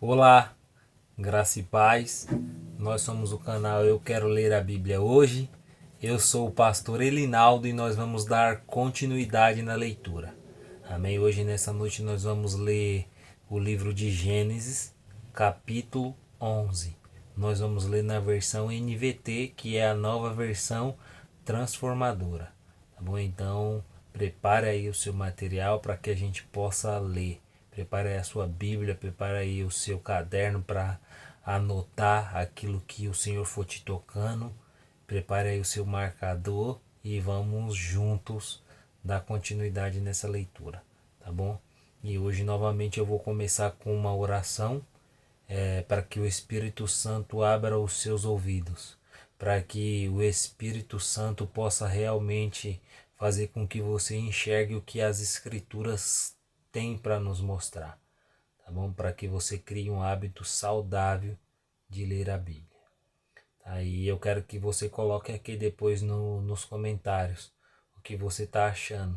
Olá, graça e paz. Nós somos o canal Eu Quero Ler a Bíblia Hoje. Eu sou o pastor Elinaldo e nós vamos dar continuidade na leitura. Amém? Hoje, nessa noite, nós vamos ler o livro de Gênesis, capítulo 11. Nós vamos ler na versão NVT, que é a nova versão transformadora. Tá bom? Então, prepare aí o seu material para que a gente possa ler. Prepare aí a sua Bíblia, prepare aí o seu caderno para anotar aquilo que o Senhor for te tocando. Prepare aí o seu marcador e vamos juntos dar continuidade nessa leitura, tá bom? E hoje novamente eu vou começar com uma oração para que o Espírito Santo abra os seus ouvidos, para que o Espírito Santo possa realmente fazer com que você enxergue o que as Escrituras têm para nos mostrar, tá bom? Para que você crie um hábito saudável de ler a Bíblia. Aí eu quero que você coloque aqui depois nos comentários o que você está achando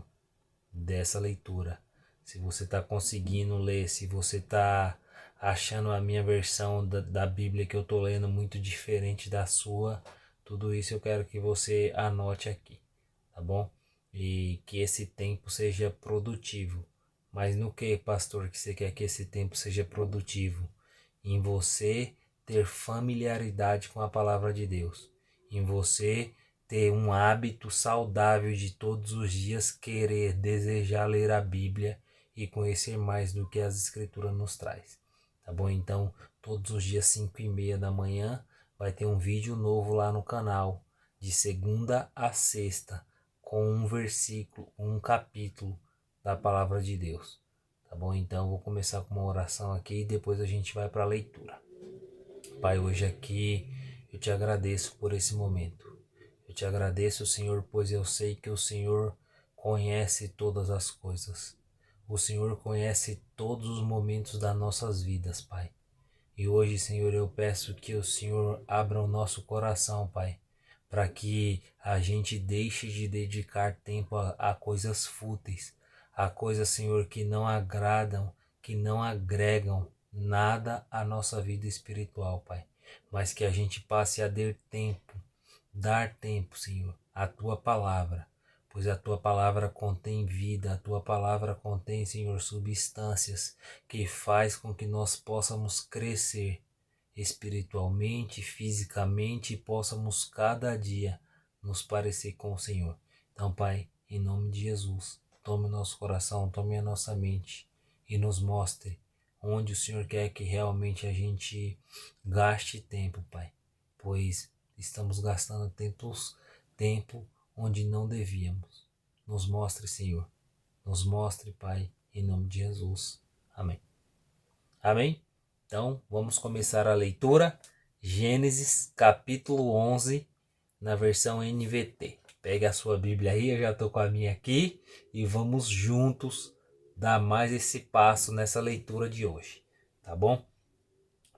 dessa leitura. Se você está conseguindo ler, se você está achando a minha versão da Bíblia que eu estou lendo muito diferente da sua, tudo isso eu quero que você anote aqui, tá bom? E que esse tempo seja produtivo. Mas no que, pastor, que você quer que esse tempo seja produtivo? Em você ter familiaridade com a palavra de Deus, em você ter um hábito saudável de todos os dias querer, desejar ler a Bíblia e conhecer mais do que as Escrituras nos traz, tá bom? Então, todos os dias 5:30 da manhã vai ter um vídeo novo lá no canal, de segunda a sexta, com um versículo, um capítulo da palavra de Deus, tá bom? Então, eu vou começar com uma oração aqui e depois a gente vai para a leitura. Pai, hoje aqui eu te agradeço por esse momento. Eu te agradeço, Senhor, pois eu sei que o Senhor conhece todas as coisas. O Senhor conhece todos os momentos das nossas vidas, Pai. E hoje, Senhor, eu peço que o Senhor abra o nosso coração, Pai, para que a gente deixe de dedicar tempo a coisas fúteis, a coisas, Senhor, que não agradam, que não agregam nada à nossa vida espiritual, Pai. Mas que a gente passe a dar tempo, Senhor, à Tua palavra, pois a Tua palavra contém vida, a Tua palavra contém, Senhor, substâncias que faz com que nós possamos crescer espiritualmente, fisicamente e possamos cada dia nos parecer com o Senhor. Então, Pai, em nome de Jesus, tome o nosso coração, tome a nossa mente e nos mostre onde o Senhor quer que realmente a gente gaste tempo, Pai, pois estamos gastando tempo onde não devíamos. Nos mostre, Senhor, nos mostre, Pai, em nome de Jesus. Amém. Amém? Então, vamos começar a leitura. Gênesis, capítulo 11, na versão NVT. Pega a sua Bíblia aí, eu já estou com a minha aqui, e vamos juntos dar mais esse passo nessa leitura de hoje, tá bom?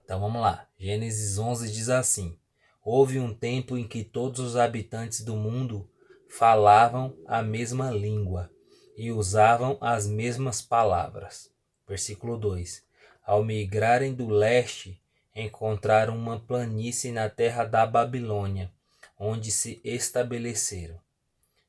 Então vamos lá. Gênesis 11 diz assim: Houve um tempo em que todos os habitantes do mundo falavam a mesma língua e usavam as mesmas palavras. Versículo 2: Ao migrarem do leste, encontraram uma planície na terra da Babilônia, onde se estabeleceram.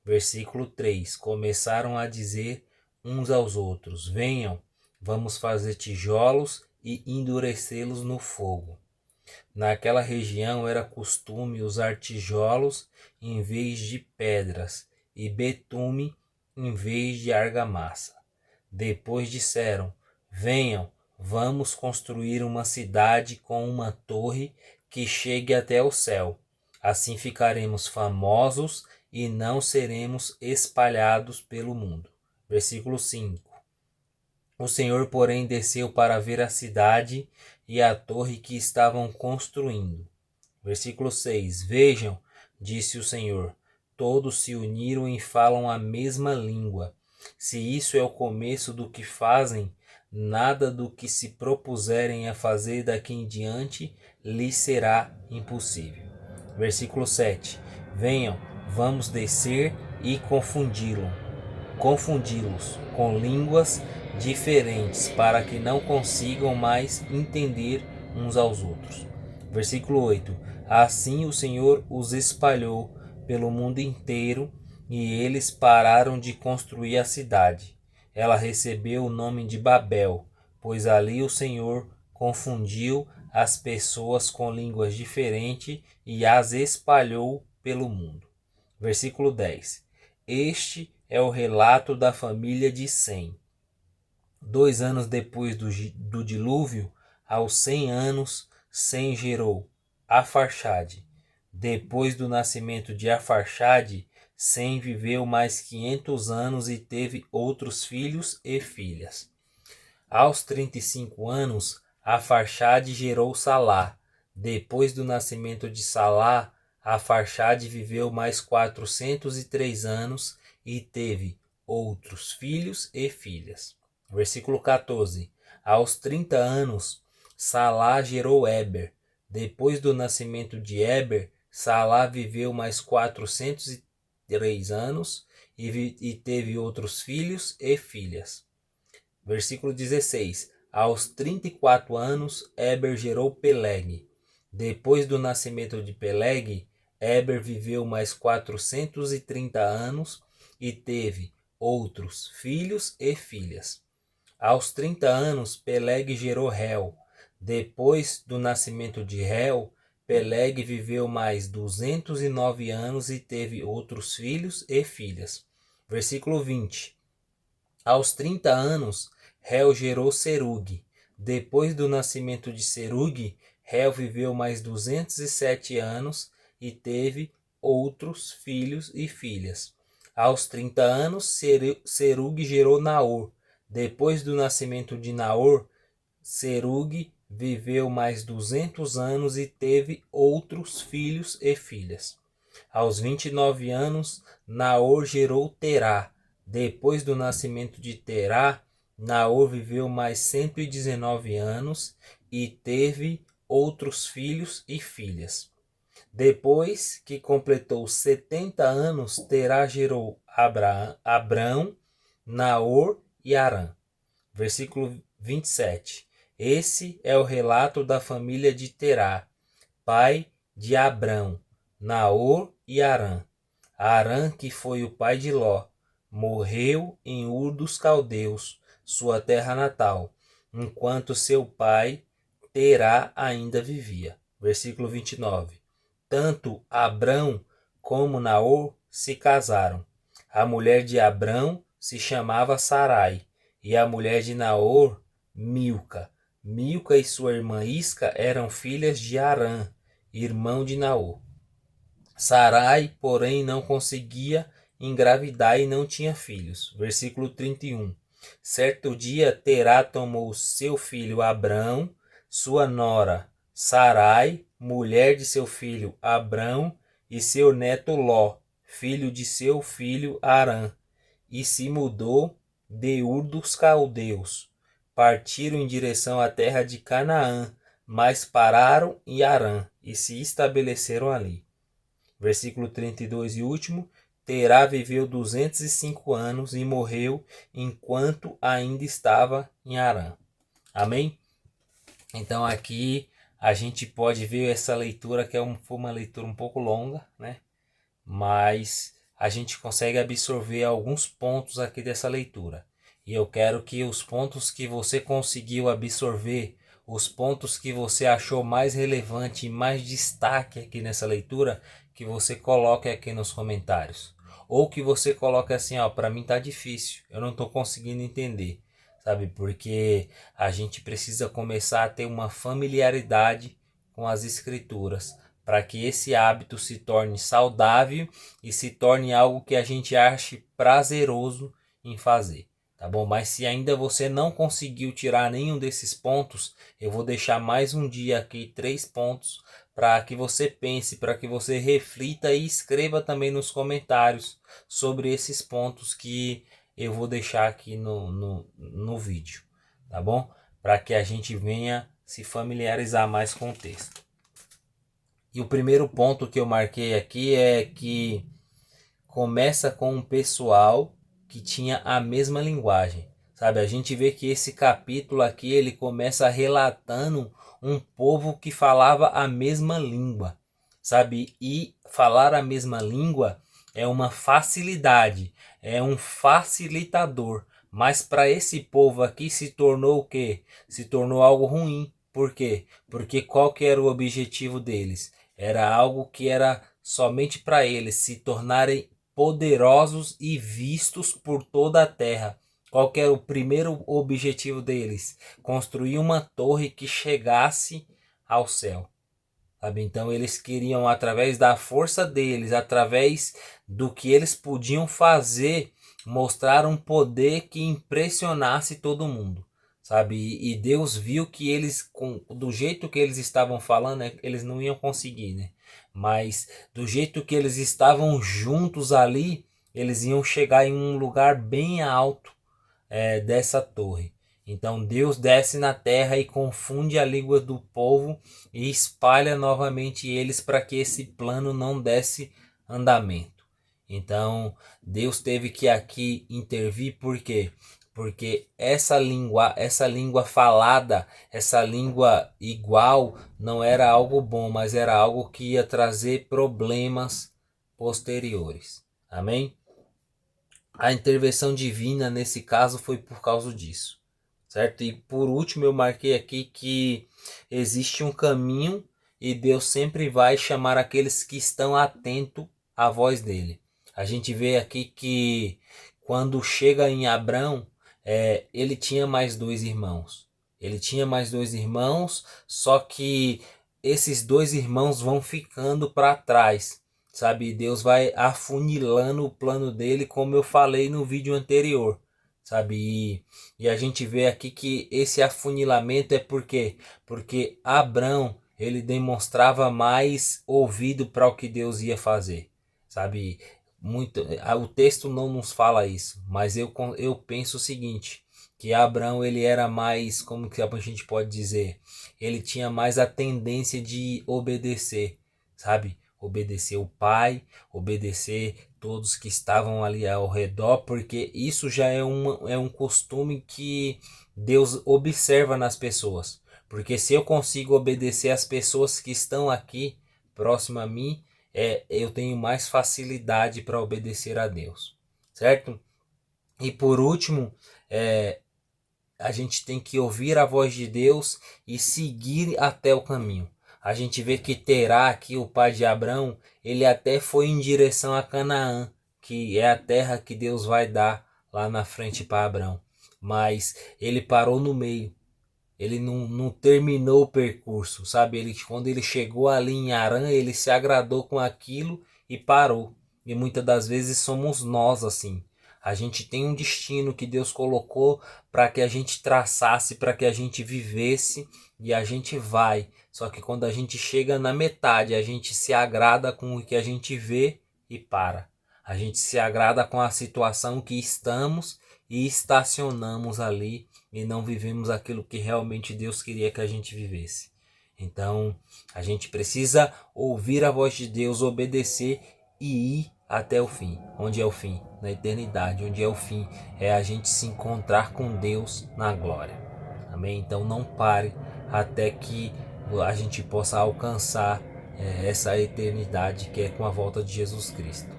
Versículo 3: Começaram a dizer uns aos outros: Venham, vamos fazer tijolos e endurecê-los no fogo. Naquela região era costume usar tijolos em vez de pedras e betume em vez de argamassa. Depois disseram: Venham, vamos construir uma cidade com uma torre que chegue até o céu. Assim ficaremos famosos e não seremos espalhados pelo mundo. Versículo 5. O Senhor, porém, desceu para ver a cidade e a torre que estavam construindo. Versículo 6. Vejam, disse o Senhor, todos se uniram e falam a mesma língua. Se isso é o começo do que fazem, nada do que se propuserem a fazer daqui em diante lhes será impossível. Versículo 7. Venham, vamos descer e confundi-los com línguas diferentes, para que não consigam mais entender uns aos outros. Versículo 8: Assim o Senhor os espalhou pelo mundo inteiro, e eles pararam de construir a cidade. Ela recebeu o nome de Babel, pois ali o Senhor confundiu as pessoas com línguas diferentes e as espalhou pelo mundo. Versículo 10: Este é o relato da família de Sem. 2 anos depois do dilúvio, aos 100 anos, Sem gerou Afarxade. Depois do nascimento de Afarxade, Sem viveu mais 500 anos e teve outros filhos e filhas. Aos 35 anos, Afarxade gerou Salá. Depois do nascimento de Salá, Afarxade viveu mais 403 anos e teve outros filhos e filhas. Versículo 14. Aos 30 anos, Salá gerou Eber. Depois do nascimento de Eber, Salá viveu mais 403 anos e teve outros filhos e filhas. Versículo 16. Aos 34 anos, Eber gerou Peleg. Depois do nascimento de Peleg, Eber viveu mais 430 anos e teve outros filhos e filhas. Aos 30 anos, Peleg gerou Reu. Depois do nascimento de Reu, Peleg viveu mais 209 anos e teve outros filhos e filhas. Versículo 20. Aos 30 anos, Reu gerou Serug. Depois do nascimento de Serug, Reu viveu mais 207 anos e teve outros filhos e filhas. Aos 30 anos, Serug gerou Naor. Depois do nascimento de Naor, Serug viveu mais 200 anos e teve outros filhos e filhas. Aos 29 anos, Naor gerou Terá. Depois do nascimento de Terá, Naor viveu mais 119 anos e teve outros filhos e filhas. Depois que completou 70 anos, Terá gerou Abrão, Naor e Arã. Versículo 27. Esse é o relato da família de Terá, pai de Abrão, Naor e Arã. Arã, que foi o pai de Ló, morreu em Ur dos Caldeus, sua terra natal, enquanto seu pai Terá ainda vivia. Versículo 29. Tanto Abrão como Naor se casaram. A mulher de Abrão se chamava Sarai, e a mulher de Naor, Milca. Milca e sua irmã Isca eram filhas de Arã, irmão de Naor. Sarai, porém, não conseguia engravidar e não tinha filhos. Versículo 31. Certo dia, Terá tomou seu filho Abrão, sua nora Sarai, mulher de seu filho Abrão, e seu neto Ló, filho de seu filho Arã, e se mudou de Ur dos Caldeus. Partiram em direção à terra de Canaã, mas pararam em Arã e se estabeleceram ali. Versículo 32 e último. Terá viveu 205 anos e morreu enquanto ainda estava em Arã. Amém? Então aqui a gente pode ver essa leitura que foi uma leitura um pouco longa, né? Mas a gente consegue absorver alguns pontos aqui dessa leitura. E eu quero que os pontos que você conseguiu absorver, os pontos que você achou mais relevante e mais destaque aqui nessa leitura, que você coloque aqui nos comentários. Ou que você coloque assim, ó, para mim tá difícil, eu não tô conseguindo entender, sabe? Porque a gente precisa começar a ter uma familiaridade com as escrituras, para que esse hábito se torne saudável e se torne algo que a gente ache prazeroso em fazer, tá bom? Mas se ainda você não conseguiu tirar nenhum desses pontos, eu vou deixar mais um dia aqui 3 pontos para que você pense, para que você reflita e escreva também nos comentários sobre esses pontos que eu vou deixar aqui no vídeo, tá bom? Para que a gente venha se familiarizar mais com o texto. E o primeiro ponto que eu marquei aqui é que começa com um pessoal que tinha a mesma linguagem. Sabe, a gente vê que esse capítulo aqui, ele começa relatando um povo que falava a mesma língua, sabe? E falar a mesma língua é uma facilidade, é um facilitador. Mas para esse povo aqui se tornou o quê? Se tornou algo ruim. Por quê? Porque qual que era o objetivo deles? Era algo que era somente para eles se tornarem poderosos e vistos por toda a terra. Qual que era o primeiro objetivo deles? Construir uma torre que chegasse ao céu. Sabe? Então eles queriam, através da força deles, através do que eles podiam fazer, mostrar um poder que impressionasse todo mundo. Sabe? E Deus viu que eles, do jeito que eles estavam falando, né, eles não iam conseguir, né? Mas do jeito que eles estavam juntos ali, eles iam chegar em um lugar bem alto dessa torre. Então Deus desce na terra e confunde a língua do povo e espalha novamente eles para que esse plano não desse andamento. Então Deus teve que aqui intervir, por quê? Porque essa língua falada, essa língua igual, não era algo bom, mas era algo que ia trazer problemas posteriores. Amém? A intervenção divina nesse caso foi por causa disso, certo? E por último eu marquei aqui que existe um caminho e Deus sempre vai chamar aqueles que estão atentos à voz dele. A gente vê aqui que quando chega em Abrão, ele tinha mais dois irmãos. Ele tinha mais dois irmãos, só que esses dois irmãos vão ficando para trás. Sabe, Deus vai afunilando o plano dele, como eu falei no vídeo anterior, sabe? E a gente vê aqui que esse afunilamento é porque Abrão, ele demonstrava mais ouvido para o que Deus ia fazer, sabe? O texto não nos fala isso, mas eu penso o seguinte, que Abrão, ele era mais, como que a gente pode dizer, ele tinha mais a tendência de obedecer, sabe? Obedecer o pai, obedecer todos que estavam ali ao redor, porque isso já é um costume que Deus observa nas pessoas. Porque se eu consigo obedecer as pessoas que estão aqui próximo a mim, eu tenho mais facilidade para obedecer a Deus, certo? E por último, a gente tem que ouvir a voz de Deus e seguir até o caminho. A gente vê que Terá, aqui o pai de Abrão, ele até foi em direção a Canaã, que é a terra que Deus vai dar lá na frente para Abrão. Mas ele parou no meio. Ele não terminou o percurso, sabe? Quando ele chegou ali em Harã, ele se agradou com aquilo e parou. E muitas das vezes somos nós assim. A gente tem um destino que Deus colocou para que a gente traçasse, para que a gente vivesse, e a gente vai. Só que quando a gente chega na metade, a gente se agrada com o que a gente vê e para. A gente se agrada com a situação que estamos e estacionamos ali e não vivemos aquilo que realmente Deus queria que a gente vivesse. Então, a gente precisa ouvir a voz de Deus, obedecer e ir até o fim. Onde é o fim? Na eternidade. Onde é o fim? É a gente se encontrar com Deus na glória. Amém? Então não pare até que a gente possa alcançar essa eternidade que é com a volta de Jesus Cristo.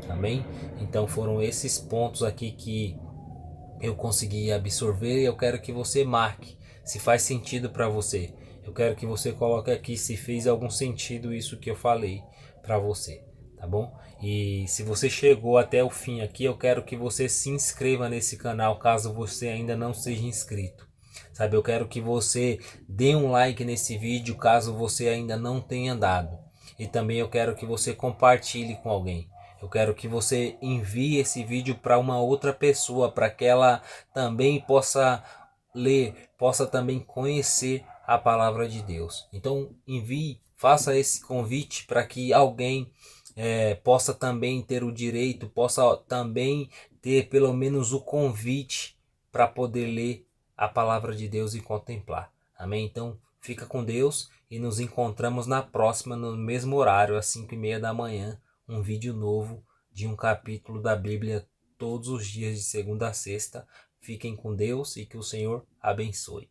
Amém? Então foram esses pontos aqui que eu consegui absorver e eu quero que você marque se faz sentido para você. Eu quero que você coloque aqui se fez algum sentido isso que eu falei para você, tá bom? E se você chegou até o fim aqui, eu quero que você se inscreva nesse canal caso você ainda não seja inscrito. Sabe, eu quero que você dê um like nesse vídeo caso você ainda não tenha dado. E também eu quero que você compartilhe com alguém. Eu quero que você envie esse vídeo para uma outra pessoa, para que ela também possa ler, possa também conhecer a palavra de Deus. Então envie, faça esse convite para que alguém possa também ter o direito, possa também ter pelo menos o convite para poder ler a palavra de Deus e contemplar. Amém? Então fica com Deus e nos encontramos na próxima, no mesmo horário, às 5:30 da manhã. Um vídeo novo de um capítulo da Bíblia todos os dias de segunda a sexta. Fiquem com Deus e que o Senhor abençoe.